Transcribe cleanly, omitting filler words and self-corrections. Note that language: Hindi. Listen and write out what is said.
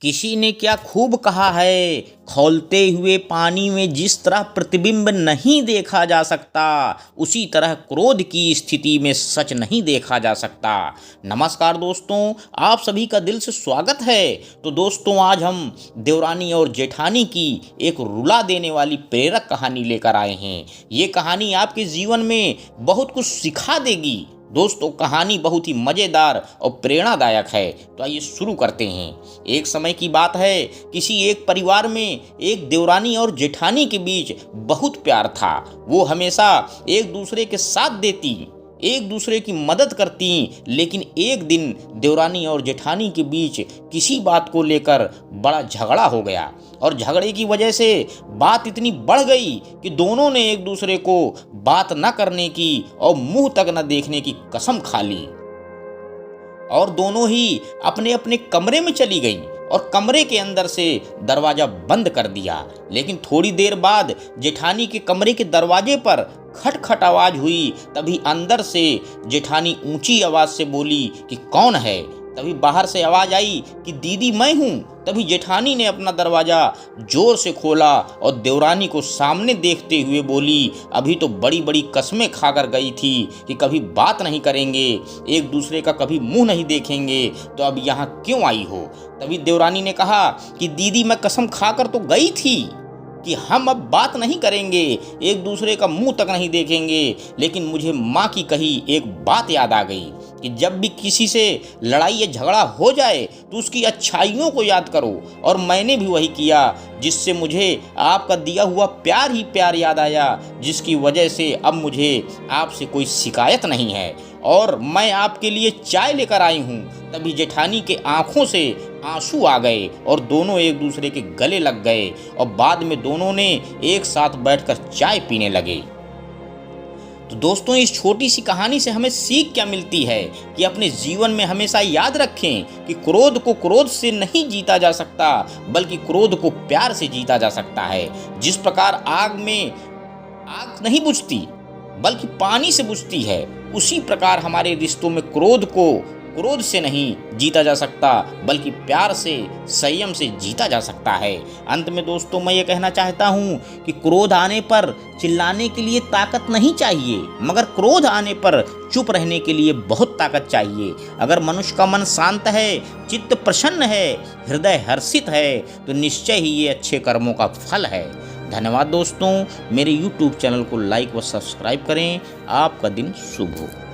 किसी ने क्या खूब कहा है, खौलते हुए पानी में जिस तरह प्रतिबिंब नहीं देखा जा सकता, उसी तरह क्रोध की स्थिति में सच नहीं देखा जा सकता। नमस्कार दोस्तों, आप सभी का दिल से स्वागत है। तो दोस्तों, आज हम देवरानी और जेठानी की एक रुला देने वाली प्रेरक कहानी लेकर आए हैं। ये कहानी आपके जीवन में बहुत कुछ सिखा देगी। दोस्तों, कहानी बहुत ही मज़ेदार और प्रेरणादायक है। तो आइए शुरू करते हैं। एक समय की बात है, किसी एक परिवार में एक देवरानी और जेठानी के बीच बहुत प्यार था। वो हमेशा एक दूसरे के साथ देती, एक दूसरे की मदद करती। लेकिन एक दिन देवरानी और जेठानी के बीच किसी बात को लेकर बड़ा झगड़ा हो गया और झगड़े की वजह से बात इतनी बढ़ गई कि दोनों ने एक दूसरे को बात न करने की और मुंह तक न देखने की कसम खा ली और दोनों ही अपने अपने कमरे में चली गईं और कमरे के अंदर से दरवाजा बंद कर दिया। लेकिन थोड़ी देर बाद जेठानी के कमरे के दरवाजे पर खटखट आवाज हुई। तभी अंदर से जेठानी ऊंची आवाज से बोली कि कौन है। तभी बाहर से आवाज आई कि दीदी मैं हूँ। तभी जेठानी ने अपना दरवाजा जोर से खोला और देवरानी को सामने देखते हुए बोली, अभी तो बड़ी बड़ी कसमें खाकर गई थी कि कभी बात नहीं करेंगे, एक दूसरे का कभी मुंह नहीं देखेंगे, तो अब यहाँ क्यों आई हो। तभी देवरानी ने कहा कि दीदी मैं कसम खाकर तो गई थी कि हम अब बात नहीं करेंगे, एक दूसरे का मुंह तक नहीं देखेंगे, लेकिन मुझे माँ की कही एक बात याद आ गई कि जब भी किसी से लड़ाई या झगड़ा हो जाए तो उसकी अच्छाइयों को याद करो। और मैंने भी वही किया, जिससे मुझे आपका दिया हुआ प्यार ही प्यार याद आया, जिसकी वजह से अब मुझे आपसे कोई शिकायत नहीं है और मैं आपके लिए चाय लेकर आई हूँ। तभी जेठानी के आंखों से आंसू आ गए और दोनों एक दूसरे के गले लग गए और बाद में दोनों ने एक साथ बैठकर चाय पीने लगे। तो दोस्तों, इस छोटी सी कहानी से हमें सीख क्या मिलती है कि अपने जीवन में हमेशा याद रखें कि क्रोध को क्रोध से नहीं जीता जा सकता, बल्कि क्रोध को प्यार से जीता जा सकता है। जिस प्रकार आग में आग नहीं बुझती बल्कि पानी से बुझती है, उसी प्रकार हमारे रिश्तों में क्रोध को क्रोध से नहीं जीता जा सकता, बल्कि प्यार से, संयम से जीता जा सकता है। अंत में दोस्तों, मैं ये कहना चाहता हूँ कि क्रोध आने पर चिल्लाने के लिए ताकत नहीं चाहिए, मगर क्रोध आने पर चुप रहने के लिए बहुत ताकत चाहिए। अगर मनुष्य का मन शांत है, चित्त प्रसन्न है, हृदय हर्षित है, तो निश्चय ही ये अच्छे कर्मों का फल है। धन्यवाद दोस्तों। मेरे YouTube चैनल को लाइक व सब्सक्राइब करें। आपका दिन शुभ हो।